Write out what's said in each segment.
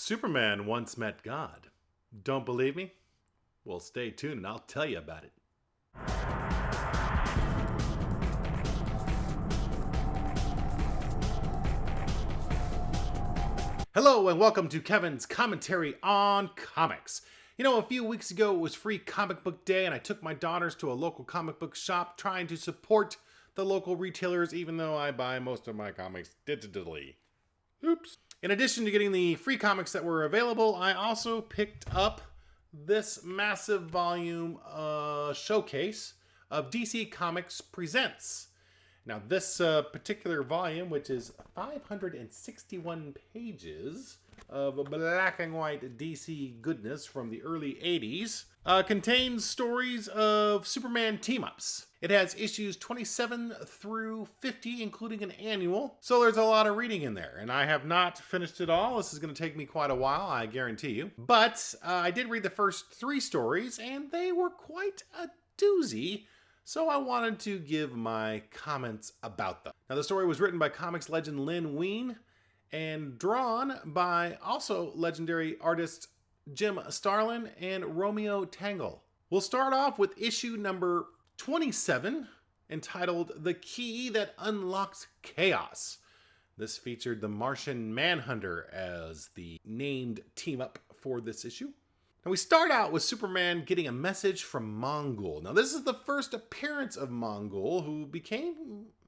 Superman once met God. Don't believe me? Well, stay tuned and I'll tell you about it. Hello and welcome to Kevin's Commentary on Comics. You know, a few weeks ago it was Free Comic Book Day and I took my daughters to a local comic book shop trying to support the local retailers even though I buy most of my comics digitally. Oops. In addition to getting the free comics that were available, I also picked up this massive volume showcase of DC Comics Presents. Now this particular volume, which is 561 pages of black and white DC goodness from the early 80s, contains stories of Superman team-ups. It has issues 27 through 50, including an annual, so there's a lot of reading in there, and I have not finished it all. This is going to take me quite a while, I guarantee you. But I did read the first 3 stories, and they were quite a doozy, so I wanted to give my comments about them. Now, the story was written by comics legend Len Wein and drawn by also legendary artists Jim Starlin and Romeo Tangle. We'll start off with issue number 27, entitled The Key That Unlocks Chaos. This featured the Martian Manhunter as the named team-up for this issue. Now we start out with Superman getting a message from Mongul. Now this is the first appearance of Mongul, who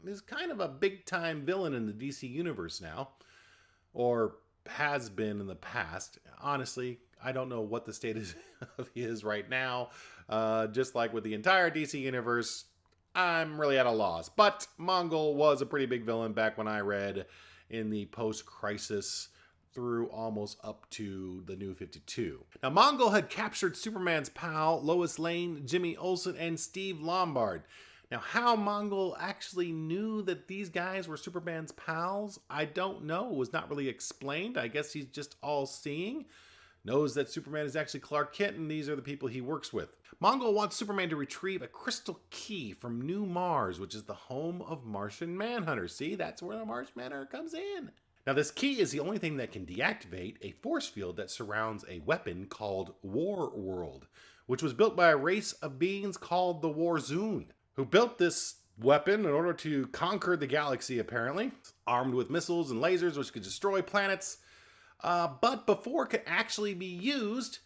is kind of a big-time villain in the DC universe now, or has been in the past. Honestly, I don't know what the state of he is right now. Just like with the entire DC universe, I'm really at a loss. But Mongul was a pretty big villain back when I read in the post-crisis through almost up to the New 52. Now, Mongul had captured Superman's pal, Lois Lane, Jimmy Olsen, and Steve Lombard. Now, how Mongul actually knew that these guys were Superman's pals, I don't know. It was not really explained. I guess he's just all-seeing. Knows that Superman is actually Clark Kent, and these are the people he works with. Mongul wants Superman to retrieve a crystal key from New Mars, which is the home of Martian Manhunter. See, that's where the Martian Manhunter comes in. Now, this key is the only thing that can deactivate a force field that surrounds a weapon called War World, which was built by a race of beings called the Warzone, who built this weapon in order to conquer the galaxy, apparently, armed with missiles and lasers which could destroy planets. But before it could actually be used,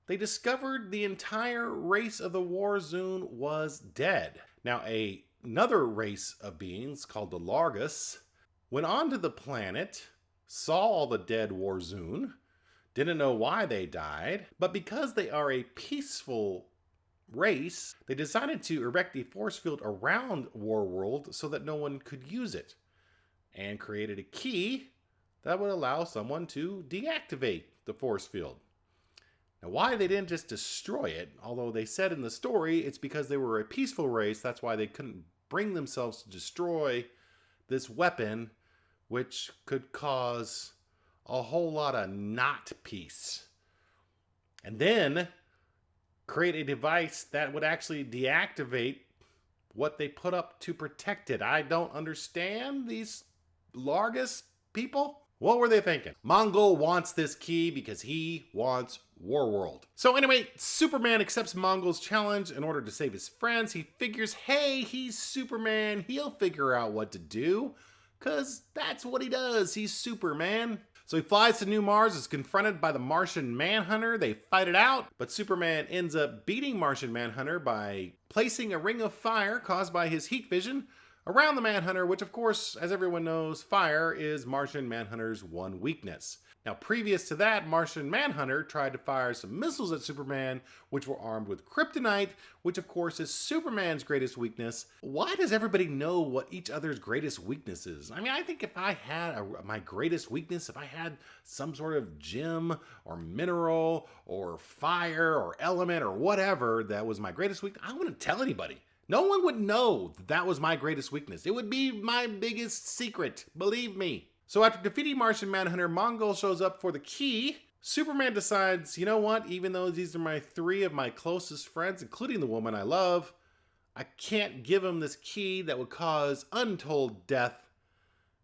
they discovered the entire race of the Warzone was dead. Now, another race of beings called the Largus went onto the planet, saw all the dead Warzone, didn't know why they died, but because they are a peaceful race, they decided to erect a force field around Warworld so that no one could use it, and created a key that would allow someone to deactivate the force field. Now, why they didn't just destroy it, although they said in the story it's because they were a peaceful race, that's why they couldn't bring themselves to destroy this weapon, which could cause a whole lot of not peace. And then create a device that would actually deactivate what they put up to protect it. I don't understand these Largus people. What were they thinking? Mongul wants this key because he wants Warworld. So anyway, Superman accepts Mongul's challenge in order to save his friends. He figures, hey, he's Superman. He'll figure out what to do, because that's what he does. He's Superman. So he flies to New Mars, is confronted by the Martian Manhunter. They fight it out, but Superman ends up beating Martian Manhunter by placing a ring of fire caused by his heat vision around the Manhunter, which of course, as everyone knows, fire is Martian Manhunter's one weakness. Now, previous to that, Martian Manhunter tried to fire some missiles at Superman, which were armed with kryptonite, which of course is Superman's greatest weakness. Why does everybody know what each other's greatest weakness is? I mean, I think if I had my greatest weakness, if I had some sort of gem or mineral or fire or element or whatever that was my greatest weakness, I wouldn't tell anybody. No one would know that was my greatest weakness. It would be my biggest secret, believe me. So after defeating Martian Manhunter, Mongul shows up for the key. Superman decides, you know what, even though these are 3 of my closest friends, including the woman I love, I can't give him this key that would cause untold death,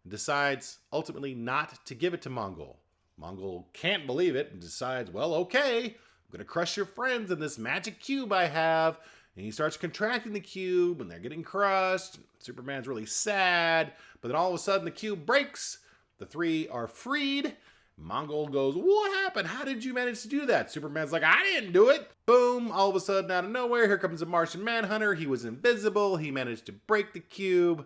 and decides ultimately not to give it to Mongul. Mongol can't believe it and decides, well, okay, I'm going to crush your friends in this magic cube I have. And he starts contracting the cube, and they're getting crushed. Superman's really sad, but then all of a sudden the cube breaks. The three are freed. Mongol goes, what happened? How did you manage to do that? Superman's like, I didn't do it. Boom, all of a sudden out of nowhere, here comes a Martian Manhunter. He was invisible. He managed to break the cube.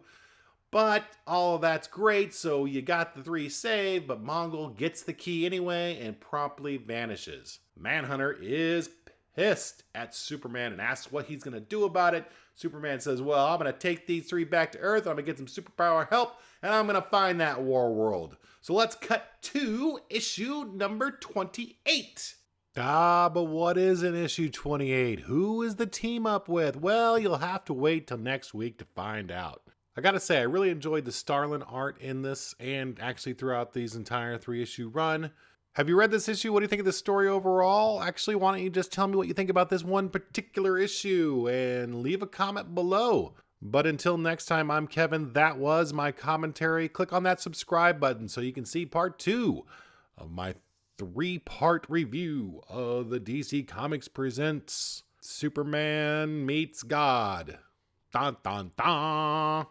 But all of that's great, so you got the three saved, but Mongol gets the key anyway and promptly vanishes. Manhunter is pissed at Superman and asks what he's going to do about it. Superman says, well, I'm going to take these three back to Earth, I'm going to get some superpower help, and I'm going to find that war world. So let's cut to issue number 28. But what is in issue 28? Who is the team up with? Well, you'll have to wait till next week to find out. I gotta say, I really enjoyed the Starlin art in this and actually throughout these entire 3-issue run. Have you read this issue? What do you think of the story overall? Actually, why don't you just tell me what you think about this one particular issue and leave a comment below. But until next time, I'm Kevin. That was my commentary. Click on that subscribe button so you can see part 2 of my 3-part review of the DC Comics Presents Superman Meets God. Dun dun dun!